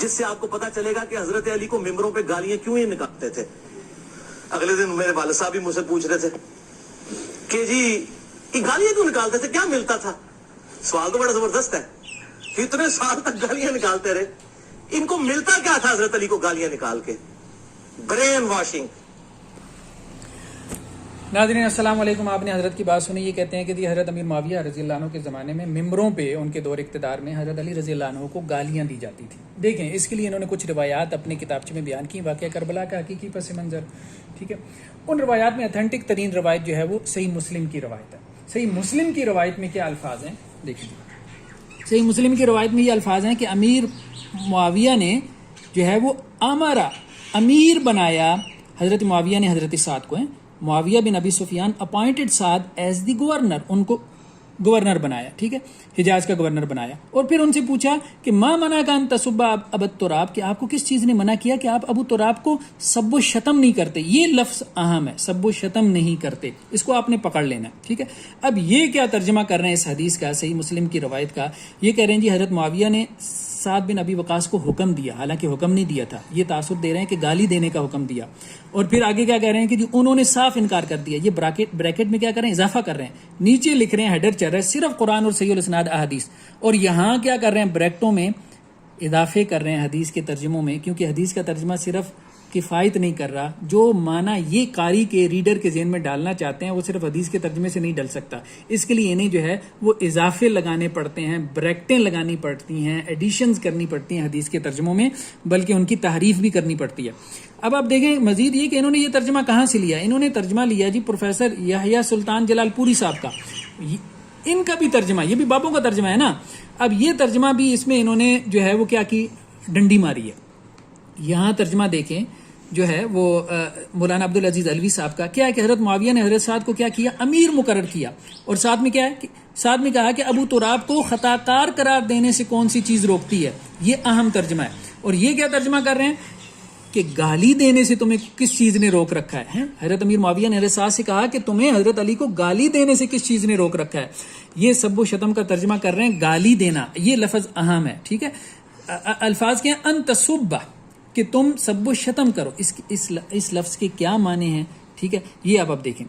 جس سے آپ کو پتا چلے گا کہ حضرت علی کو ممبروں پہ گالیاں کیوں ہی نکالتے تھے. اگلے دن میرے والد صاحب بھی مجھ سے پوچھ رہے تھے کہ جی یہ گالیاں کیوں نکالتے تھے, کیا ملتا تھا؟ سوال تو بڑا زبردست ہے. اتنے سال تک گالیاں نکالتے رہے, ان کو ملتا کیا تھا حضرت علی کو گالیاں نکال کے؟ Brain washing. ناظرین السلام علیکم. آپ نے حضرت کی بات سنی. یہ کہتے ہیں کہ حضرت امیر معاویہ رضی اللہ عنہ کے زمانے میں ممبروں پہ ان کے دور اقتدار میں حضرت علی رضی اللہ عنہ کو گالیاں دی جاتی تھیں. دیکھیں اس کے لیے انہوں نے کچھ روایات اپنے کتابچے میں بیان کی, واقعہ کربلا کا حقیقی پس منظر. ٹھیک ہے, ان روایات میں اتھینٹک ترین روایت جو ہے وہ صحیح مسلم کی روایت ہے. صحیح مسلم کی روایت میں کیا الفاظ ہیں دیکھیں. صحیح مسلم کی روایت میں یہ الفاظ ہیں کہ امیر معاویہ نے جو ہے وہ امیر بنایا حضرت معاویہ نے حضرت سعد کو. معاویہ بن ابی سفیان appointed Saad as the governor, ان کو گورنر بنایا. ٹھیک ہے, حجاز کا گورنر بنایا. اور پھر ان سے پوچھا کہ ما منع کا ان تصب ابو تراب, کہ آپ کو کس چیز نے منع کیا کہ آپ ابو تراب کو سب و شتم نہیں کرتے. یہ لفظ اہم ہے, سب و شتم نہیں کرتے, اس کو آپ نے پکڑ لینا. ٹھیک ہے, اب یہ کیا ترجمہ کر رہے ہیں اس حدیث کا, صحیح مسلم کی روایت کا. یہ کہہ رہے ہیں جی حضرت معاویہ نے سعد بن ابی وقاص کو حکم دیا, حالانکہ حکم نہیں دیا تھا, یہ تاثر دے رہے ہیں کہ گالی دینے کا حکم دیا. اور پھر آگے کیا کہہ رہے ہیں کہ جی انہوں نے صاف انکار کر دیا. یہ بریکٹ میں کیا کر رہے ہیں, اضافہ کر رہے ہیں, نیچے لکھ رہے ہیں, ہیڈر چل رہا ہے صرف قرآن اور صحیح الاسناد احادیث, اور یہاں کیا کر رہے ہیں, بریکٹوں میں اضافے کر رہے ہیں حدیث کے ترجموں میں, کیونکہ حدیث کا ترجمہ صرف کفایت نہیں کر رہا. جو معنی یہ قاری کے ریڈر کے ذہن میں ڈالنا چاہتے ہیں وہ صرف حدیث کے ترجمے سے نہیں ڈل سکتا. اس کے لیے انہیں جو ہے وہ اضافے لگانے پڑتے ہیں, بریکٹیں لگانی پڑتی ہیں, ایڈیشنز کرنی پڑتی ہیں حدیث کے ترجموں میں, بلکہ ان کی تحریف بھی کرنی پڑتی ہے. اب آپ دیکھیں مزید یہ کہ انہوں نے یہ ترجمہ کہاں سے لیا. انہوں نے ترجمہ لیا جی پروفیسر یحییٰ سلطان جلال پوری صاحب کا. ان کا بھی ترجمہ, یہ بھی بابوں کا ترجمہ ہے نا. اب یہ ترجمہ بھی اس میں انہوں نے جو ہے وہ کیا کی, ڈنڈی ماری ہے. یہاں ترجمہ دیکھیں جو ہے وہ مولانا عبدالعزیز علوی صاحب کا, کیا ہے کہ حضرت معاویہ نے حضرت سعد کو کیا کیا, امیر مقرر کیا, اور ساتھ میں کیا ہے کہ ساتھ میں کہا کہ ابو تراب کو خطا کار قرار دینے سے کون سی چیز روکتی ہے. یہ اہم ترجمہ ہے. اور یہ کیا ترجمہ کر رہے ہیں کہ گالی دینے سے تمہیں کس چیز نے روک رکھا ہے. حضرت امیر معاویہ نے حضرت سعد سے کہا کہ تمہیں حضرت علی کو گالی دینے سے کس چیز نے روک رکھا ہے. یہ سب و شتم کا ترجمہ کر رہے ہیں, گالی دینا, یہ لفظ اہم ہے. ٹھیک ہے, الفاظ کیا ہیں, ان تصب, کہ تم سب و شتم کرو. اس لفظ کے کیا معنی ہیں. ٹھیک ہے, یہ اب دیکھیں,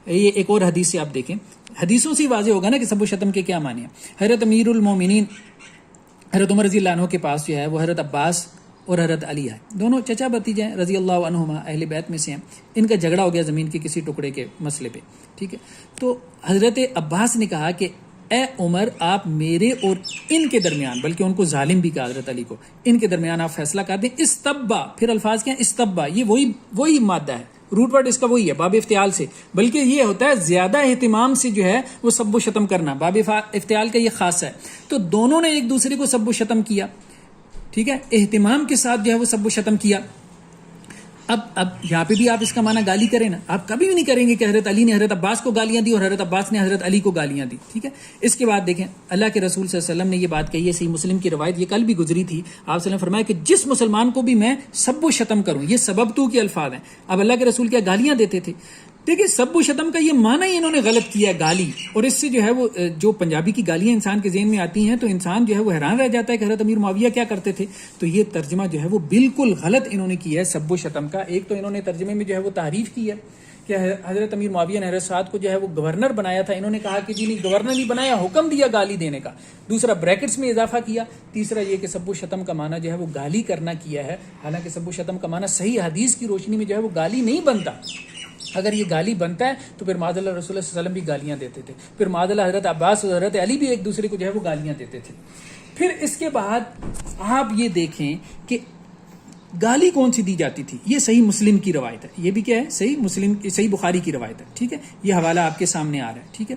یہ ایک اور حدیث سے آپ دیکھیں, حدیثوں سے واضح ہوگا نا کہ سب و شتم کے کیا معنی ہیں. حضرت امیر المومنین حضرت عمر رضی اللہ عنہ کے پاس جو ہے وہ حضرت عباس اور حضرت علی ہے, دونوں چچا بھتیجے ہیں رضی اللہ عنہما, اہل بیت میں سے ہیں. ان کا جھگڑا ہو گیا زمین کے کسی ٹکڑے کے مسئلے پہ. ٹھیک ہے, تو حضرت عباس نے کہا کہ اے عمر, آپ میرے اور ان کے درمیان, بلکہ ان کو ظالم بھی کہا حضرت علی کو, ان کے درمیان آپ فیصلہ کر دیں. استبا, پھر الفاظ کیا ہیں, استبا, یہ وہی مادہ ہے, روٹ ورڈ اس کا وہی ہے, باب افتعال سے, بلکہ یہ ہوتا ہے زیادہ اہتمام سے جو ہے وہ سب و شتم کرنا. باب افتعال کا یہ خاص ہے. تو دونوں نے ایک دوسرے کو سب و شتم کیا. ٹھیک ہے, اہتمام کے ساتھ جو ہے وہ سب و شتم کیا. اب یہاں پہ بھی آپ اس کا معنی گالی کریں نا, آپ کبھی بھی نہیں کریں گے کہ حضرت علی نے حضرت عباس کو گالیاں دی اور حضرت عباس نے حضرت علی کو گالیاں دی. ٹھیک ہے, اس کے بعد دیکھیں اللہ کے رسول صلی اللہ علیہ وسلم نے یہ بات کہی ہے, صحیح مسلم کی روایت, یہ کل بھی گزری تھی. آپ صلی اللہ علیہ وسلم نے فرمایا کہ جس مسلمان کو بھی میں سب و شتم کروں, یہ سبب تو کے الفاظ ہیں. اب اللہ کے رسول کیا گالیاں دیتے تھے. دیکھیں سب و شتم کا یہ معنی ہی انہوں نے غلط کیا ہے, گالی. اور اس سے جو ہے وہ جو پنجابی کی گالیاں انسان کے ذہن میں آتی ہیں تو انسان جو ہے وہ حیران رہ جاتا ہے کہ حضرت امیر معاویہ کیا کرتے تھے. تو یہ ترجمہ جو ہے وہ بالکل غلط انہوں نے کیا ہے سب و شتم کا. ایک تو انہوں نے ترجمے میں جو ہے وہ تعریف کی ہے کہ حضرت امیر معاویہ نے حضرت سعد کو جو ہے وہ گورنر بنایا تھا, انہوں نے کہا کہ جی نہیں گورنر نہیں بنایا, حکم دیا گالی دینے کا. دوسرا بریکٹس میں اضافہ کیا. تیسرا یہ کہ سب و شتم کا معنی جو ہے وہ گالی کرنا کیا ہے, حالانکہ سب و شتم کا معنی صحیح حدیث کی روشنی میں جو ہے وہ گالی نہیں بنتا. اگر یہ گالی بنتا ہے تو پھر معاذ اللہ رسول اللہ صلی اللہ علیہ وسلم بھی گالیاں دیتے تھے, پھر معاذ اللہ حضرت عباس اور حضرت علی بھی ایک دوسرے کو جو ہے وہ گالیاں دیتے تھے. پھر اس کے بعد آپ یہ دیکھیں کہ گالی کون سی دی جاتی تھی. یہ صحیح مسلم کی روایت ہے, یہ بھی کیا ہے صحیح بخاری کی روایت ہے. ٹھیک ہے, یہ حوالہ آپ کے سامنے آ رہا ہے. ٹھیک ہے,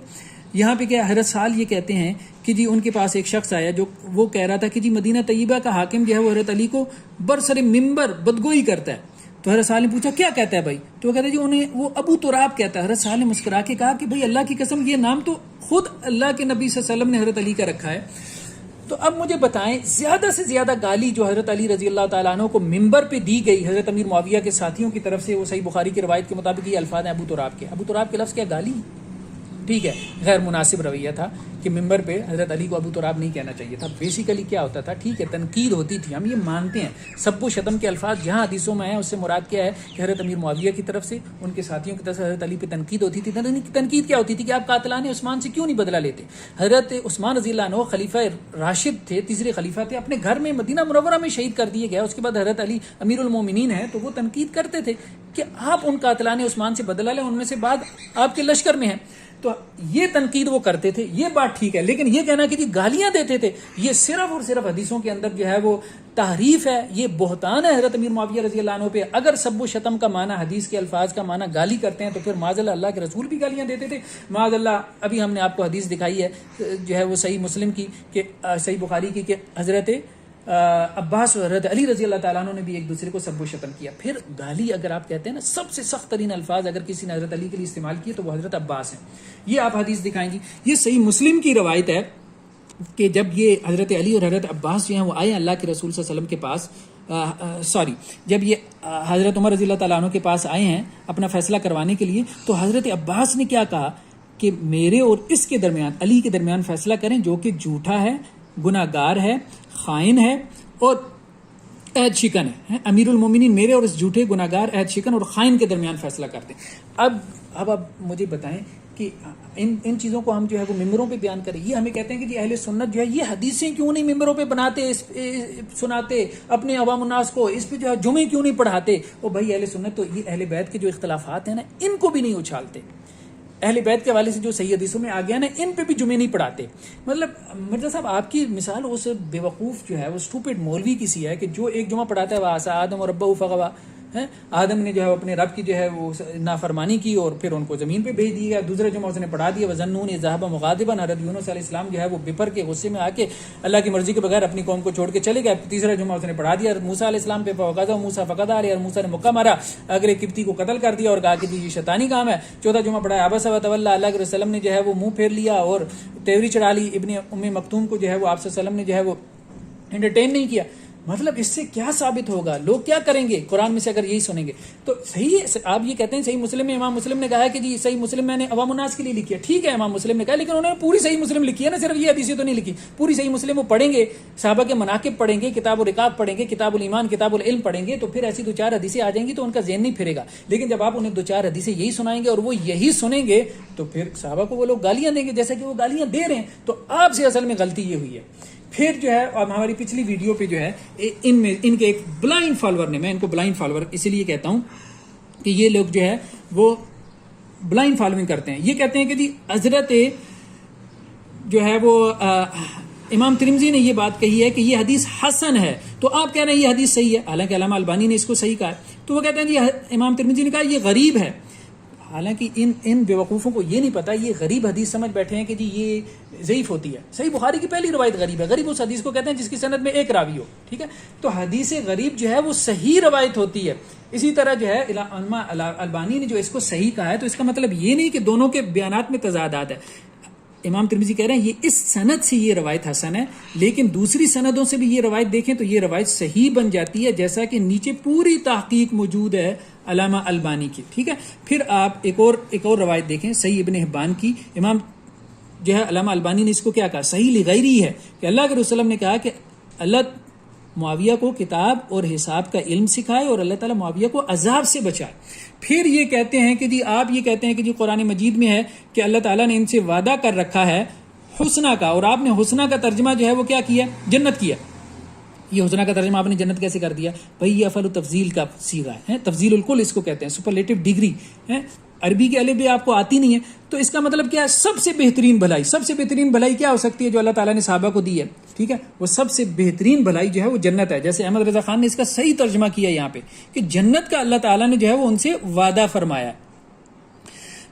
یہاں پہ کیا حضرت سال یہ کہتے ہیں کہ جی ان کے پاس ایک شخص آیا جو وہ کہہ رہا تھا کہ جی مدینہ طیبہ کا حاکم جو ہے وہ حضرت علی کو برسر ممبر بدگوئی کرتا ہے. تو حضرت سال نے پوچھا کیا کہتا ہے بھائی, تو وہ کہتے ہیں جی وہ ابو تراب کہتا ہے. حضرت سال نے مسکرا کے کہا کہ بھائی اللہ کی قسم یہ نام تو خود اللہ کے نبی صلی اللہ علیہ وسلم نے حضرت علی کا رکھا ہے. تو اب مجھے بتائیں زیادہ سے زیادہ گالی جو حضرت علی رضی اللہ تعالیٰ عنہ کو ممبر پہ دی گئی حضرت امیر معاویہ کے ساتھیوں کی طرف سے, وہ صحیح بخاری کی روایت کے مطابق یہ الفاظ ہیں ابو تراب کے. ابو تراب کے لفظ کیا گالی. ٹھیک ہے، غیر مناسب رویہ تھا کہ ممبر پہ حضرت علی کو ابو تراب نہیں کہنا چاہیے تھا. بیسیکلی کیا ہوتا تھا، ٹھیک ہے تنقید ہوتی تھی، ہم یہ مانتے ہیں، سب و شتم کے الفاظ جہاں حدیثوں میں ہیں اس سے مراد کیا ہے کہ حضرت امیر معاویہ کی طرف سے ان کے ساتھیوں کی طرف سے حضرت علی پہ تنقید ہوتی تھی. تنقید کیا ہوتی تھی کہ آپ قاتلان عثمان سے کیوں نہیں بدلہ لیتے. حضرت عثمان رضی اللہ عنہ خلیفہ راشد تھے، تیسرے خلیفہ تھے، اپنے گھر میں مدینہ منورہ میں شہید کر دیے گئے. اس کے بعد حضرت علی امیر المومنین ہیں تو وہ تنقید کرتے تھے کہ آپ ان قاتلان عثمان سے بدلہ لیں، ان میں سے بعد آپ کے لشکر میں ہیں. تو یہ تنقید وہ کرتے تھے، یہ بات ٹھیک ہے. لیکن یہ کہنا کہ جی گالیاں دیتے تھے، یہ صرف اور صرف حدیثوں کے اندر جو ہے وہ تحریف ہے، یہ بہتان ہے حضرت امیر معاویہ رضی اللہ عنہ پہ. اگر سب و شتم کا معنی حدیث کے الفاظ کا معنی گالی کرتے ہیں تو پھر معاذ اللہ اللہ کے رسول بھی گالیاں دیتے تھے. معاذ اللہ ابھی ہم نے آپ کو حدیث دکھائی ہے جو ہے وہ صحیح مسلم کی کہ صحیح بخاری کی کہ حضرت عباس اور حضرت علی رضی اللہ تعالیٰ عنہ نے بھی ایک دوسرے کو سب و شتم کیا. پھر گالی اگر آپ کہتے ہیں نا، سب سے سخت ترین الفاظ اگر کسی نے حضرت علی کے لیے استعمال کیے تو وہ حضرت عباس ہیں. یہ آپ حدیث دکھائیں گی. یہ صحیح مسلم کی روایت ہے کہ جب یہ حضرت علی اور حضرت عباس جو ہیں وہ آئے اللہ کے رسول صلی اللہ علیہ وسلم کے پاس، جب یہ حضرت عمر رضی اللہ تعالیٰ عنہ کے پاس آئے ہیں اپنا فیصلہ کروانے کے لیے، تو حضرت عباس نے کیا کہا کہ میرے اور اس کے درمیان، علی کے درمیان فیصلہ کریں جو کہ جھوٹا ہے، گناہ گار ہے، خائن ہے اور عہد شکن ہے. امیر المومنین میرے اور اس جھوٹے گناہ گار، عہد شکن اور خائن کے درمیان فیصلہ کرتے. اب مجھے بتائیں کہ ان چیزوں کو ہم جو ہے وہ ممبروں پہ بیان کریں. یہ ہمیں کہتے ہیں کہ جی اہل سنت جو ہے یہ حدیثیں کیوں نہیں ممبروں پہ بناتے، سناتے اپنے عوام الناس کو، اس پہ جو ہے جمعے کیوں نہیں پڑھاتے. اور بھائی اہل سنت تو یہ اہل بیت کے جو اختلافات ہیں نا ان کو بھی نہیں اچھالتے. اہل بیت کے حوالے سے جو صحیح حدیثوں میں آ گیا نا ان پہ بھی جمعے نہیں پڑھاتے. مطلب مرزا صاحب آپ کی مثال اس بیوقوف جو ہے وہ اسٹوپڈ مولوی کی سی ہے کہ جو ایک جمعہ پڑھاتا ہے واسا آدم اور ربہ فغوا، آدم نے جو ہے اپنے رب کی جو ہے وہ نافرمانی کی اور پھر ان کو زمین پہ بھیج دیا. دوسرا جمعہ اس نے پڑھا دیا وظنون ذهب مغاضبا، حضرت یونس علیہ السلام جو ہے وہ بپر کے غصے میں آ کے اللہ کی مرضی کے بغیر اپنی قوم کو چھوڑ کے چلے گئے. تیسرا جمعہ اس نے پڑھا دیا موسیٰ علیہ السلام پہ فوقذا موسیٰ فقد آ رہے اور موسیٰ نے مکہ مارا، اگلے قبطی کو قتل کر دیا اور کہا کہ جی یہ شیطانی کام ہے. چوتھا جمعہ پڑھا عبس و تولی، اللہ کے رسول نے جو ہے وہ منہ پھیر لیا اور تیوری چڑھا لی. ابن ام مکتوم کو جو ہے وہ آپ صلی اللہ علیہ وسلم نے جو ہے وہ انٹرٹین نہیں کیا. مطلب اس سے کیا ثابت ہوگا؟ لوگ کیا کریں گے قرآن میں سے اگر یہی سنیں گے تو؟ صحیح ہے آپ یہ کہتے ہیں صحیح مسلم میں امام مسلم نے کہا ہے کہ جی صحیح مسلم میں نے عوام الناس کے لیے لکھی ہے. ٹھیک ہے امام مسلم نے کہا، لیکن انہوں نے پوری صحیح مسلم لکھی ہے نا، صرف یہ حدیثیں تو نہیں لکھی. پوری صحیح مسلم وہ پڑھیں گے، صحابہ کے مناقب پڑھیں گے، کتاب الرقاق پڑھیں گے، کتاب الایمان، کتاب العلم پڑھیں گے، تو پھر ایسی دو چار حدیثیں آ جائیں گی تو ان کا ذہن نہیں پھرے گا. لیکن جب آپ انہیں دو چار حدیثیں یہی سنائیں گے اور وہ یہی سنیں گے تو پھر صحابہ کو وہ لوگ گالیاں دیں گے جیسا کہ وہ گالیاں دے رہے ہیں. تو آپ سے اصل میں غلطی یہ ہوئی ہے. پھر جو ہے ہماری پچھلی ویڈیو پہ جو ہے ان کے ایک بلائنڈ فالوور نے، میں ان کو بلائنڈ فالوور اسی لیے کہتا ہوں کہ یہ لوگ جو ہے وہ بلائنڈ فالوئنگ کرتے ہیں. یہ کہتے ہیں کہ جی حضرت جو ہے وہ امام ترمذی نے یہ بات کہی ہے کہ یہ حدیث حسن ہے، تو آپ کہہ رہے ہیں یہ حدیث صحیح ہے، حالانکہ علامہ البانی نے اس کو صحیح کہا ہے. تو وہ کہتے ہیں جی امام ترمذی نے کہا یہ غریب ہے. حالانکہ ان بیوقوفوں کو یہ نہیں پتا، یہ غریب حدیث سمجھ بیٹھے ہیں کہ جی یہ ضعیف ہوتی ہے. صحیح بخاری کی پہلی روایت غریب ہے. غریب اس حدیث کو کہتے ہیں جس کی سند میں ایک راوی ہو. ٹھیک ہے، تو حدیث غریب جو ہے وہ صحیح روایت ہوتی ہے. اسی طرح جو ہے علامہ البانی نے جو اس کو صحیح کہا ہے تو اس کا مطلب یہ نہیں کہ دونوں کے بیانات میں تضادات ہے. امام ترمذی کہہ رہے ہیں یہ اس سند سے یہ روایت حسن ہے، لیکن دوسری سندوں سے بھی یہ روایت دیکھیں تو یہ روایت صحیح بن جاتی ہے، جیسا کہ نیچے پوری تحقیق موجود ہے علامہ البانی کی. ٹھیک ہے، پھر آپ ایک اور روایت دیکھیں صحیح ابن حبان کی. امام جو ہے علامہ البانی نے اس کو کیا کہا؟ صحیح لغیری ہے کہ اللہ کے رسول نے کہا کہ اللہ معاویہ کو کتاب اور حساب کا علم سکھائے اور اللہ تعالیٰ معاویہ کو عذاب سے بچائے. پھر یہ کہتے ہیں کہ جی آپ یہ کہتے ہیں کہ جی قرآن مجید میں ہے کہ اللہ تعالیٰ نے ان سے وعدہ کر رکھا ہے حسنہ کا، اور آپ نے حسنہ کا ترجمہ جو ہے وہ کیا کیا؟ جنت کیا. یہ حسنہ کا ترجمہ آپ نے جنت کیسے کر دیا؟ بھائی یہ افعل تفضیل کا صیغہ ہے، تفضیل الکل اس کو کہتے ہیں، سپرلیٹو ڈگری ہے. عربی کے الف بھی آپ کو آتی نہیں ہے تو اس کا مطلب کیا ہے؟ سب سے بہترین بھلائی. سب سے بہترین بھلائی کیا ہو سکتی ہے جو اللہ تعالیٰ نے صحابہ کو دی ہے؟ ٹھیک ہے، وہ سب سے بہترین بھلائی جو ہے وہ جنت ہے. جیسے احمد رضا خان نے اس کا صحیح ترجمہ کیا یہاں پہ کہ جنت کا اللہ تعالیٰ نے جو ہے وہ ان سے وعدہ فرمایا.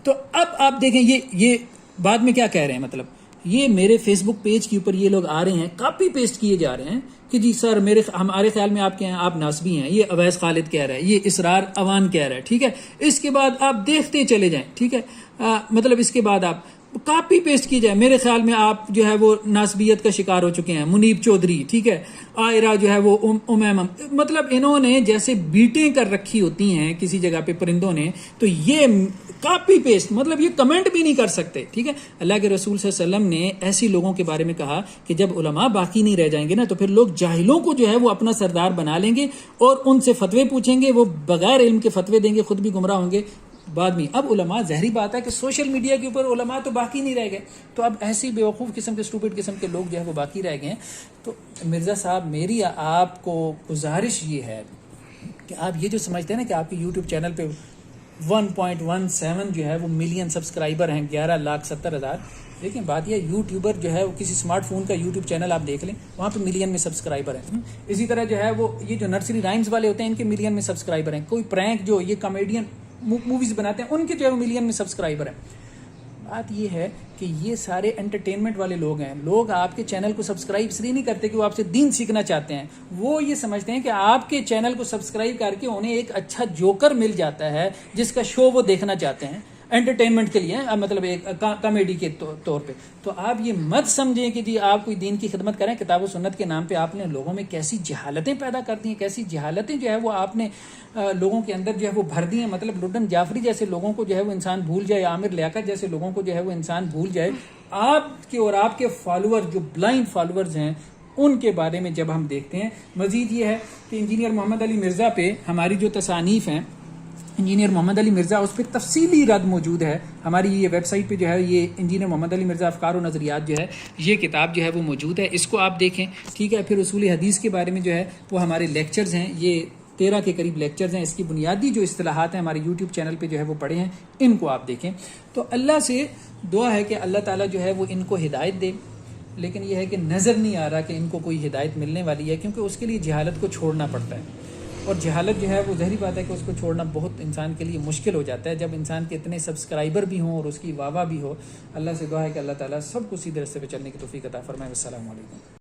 تو اب آپ دیکھیں یہ بعد میں کیا کہہ رہے ہیں، مطلب یہ میرے فیس بک پیج کے اوپر یہ لوگ آ رہے ہیں، کاپی پیسٹ کیے جا رہے ہیں کہ جی سر ہمارے خیال میں آپ کے ہیں، آپ ناسبی ہیں، یہ اویس خالد کہہ رہا ہے، یہ اسرار اوان کہہ رہا ہے. ٹھیک ہے، اس کے بعد آپ دیکھتے چلے جائیں. ٹھیک ہے، مطلب اس کے بعد آپ کاپی پیسٹ کی جائے. میرے خیال میں آپ جو ہے وہ ناسبیت کا شکار ہو چکے ہیں. منیب چودھری, ٹھیک ہے, عائرہ جو ہے وہ امیمہ, مطلب انہوں نے جیسے بیٹیں کر رکھی ہوتی ہیں کسی جگہ پہ پرندوں نے, تو یہ کاپی پیسٹ, مطلب یہ کمنٹ بھی نہیں کر سکتے. ٹھیک ہے, اللہ کے رسول صلی اللہ علیہ وسلم نے ایسی لوگوں کے بارے میں کہا کہ جب علماء باقی نہیں رہ جائیں گے نا تو پھر لوگ جاہلوں کو جو ہے وہ اپنا سردار بنا لیں گے اور ان سے فتوے پوچھیں گے, وہ بغیر علم کے فتوے دیں گے, خود بھی گمراہ ہوں گے بعد میں. اب علماء, ظاہری بات ہے کہ سوشل میڈیا کے اوپر علماء تو باقی نہیں رہ گئے, تو اب ایسی بیوقوف قسم کے اسٹوپڈ قسم کے لوگ جو ہے وہ باقی رہ گئے ہیں. تو مرزا صاحب, میری آپ کو گزارش یہ ہے کہ آپ یہ جو سمجھتے ہیں نا کہ آپ کے یوٹیوب چینل پہ 1.17 جو ہے وہ ملین سبسکرائبر ہیں, 11,70,000. دیکھیں بات یہ, یوٹیوبر جو ہے وہ کسی اسمارٹ فون کا یوٹیوب چینل آپ دیکھ لیں, وہاں پہ ملین میں سبسکرائبر ہیں. اسی طرح جو ہے وہ یہ جو نرسری رائمز والے ہوتے ہیں ان کے ملین میں سبسکرائبر ہیں. کوئی پرینک جو یہ کامیڈین موویز بناتے ہیں ان کے جو ہے وہ ملین میں سبسکرائبر ہیں. بات یہ ہے کہ یہ سارے انٹرٹینمنٹ والے لوگ ہیں. لوگ آپ کے چینل کو سبسکرائب اس لیے نہیں کرتے کہ وہ آپ سے دین سیکھنا چاہتے ہیں, وہ یہ سمجھتے ہیں کہ آپ کے چینل کو سبسکرائب کر کے انہیں ایک اچھا جوکر مل جاتا ہے جس کا شو وہ دیکھنا چاہتے ہیں انٹرٹینمنٹ کے لیے, مطلب ایک کامیڈی کے طور پہ. تو آپ یہ مت سمجھیں کہ جی آپ کوئی دین کی خدمت کریں. کتاب و سنت کے نام پہ آپ نے لوگوں میں کیسی جہالتیں پیدا کر دی ہیں, کیسی جہالتیں جو ہے وہ آپ نے لوگوں کے اندر جو ہے وہ بھر دی ہیں. مطلب لڈن جعفری جیسے لوگوں کو جو ہے وہ انسان بھول جائے, عامر لیاقت جیسے لوگوں کو جو ہے وہ انسان بھول جائے. آپ کے اور آپ کے فالوور جو بلائنڈ فالوورز ہیں ان کے بارے میں جب ہم دیکھتے ہیں. مزید یہ ہے کہ انجینئر محمد علی مرزا پہ ہماری جو تصانیف ہیں, انجینئر محمد علی مرزا, اس پہ تفصیلی رد موجود ہے. ہماری یہ ویب سائٹ پہ جو ہے یہ انجینئر محمد علی مرزا افکار و نظریات جو ہے یہ کتاب جو ہے وہ موجود ہے, اس کو آپ دیکھیں. ٹھیک ہے, پھر اصول حدیث کے بارے میں جو ہے وہ ہمارے لیکچرز ہیں, یہ 13 کے قریب لیکچرز ہیں. اس کی بنیادی جو اصطلاحات ہیں ہمارے یوٹیوب چینل پہ جو ہے وہ پڑھے ہیں, ان کو آپ دیکھیں. تو اللہ سے دعا ہے کہ اللہ تعالیٰ جو ہے وہ ان کو ہدایت دے, لیکن یہ ہے کہ نظر نہیں آ رہا کہ ان کو کوئی ہدایت ملنے والی ہے, کیونکہ اس کے لیے جہالت کو چھوڑنا پڑتا ہے. اور جہالت جو ہے وہ ظاہری بات ہے کہ اس کو چھوڑنا بہت انسان کے لیے مشکل ہو جاتا ہے جب انسان کے اتنے سبسکرائبر بھی ہوں اور اس کی واہ واہ بھی ہو. اللہ سے دعا ہے کہ اللہ تعالیٰ سب کو سیدھے راستے پہ چلنے کی توفیق عطا فرمائے. السلام علیکم.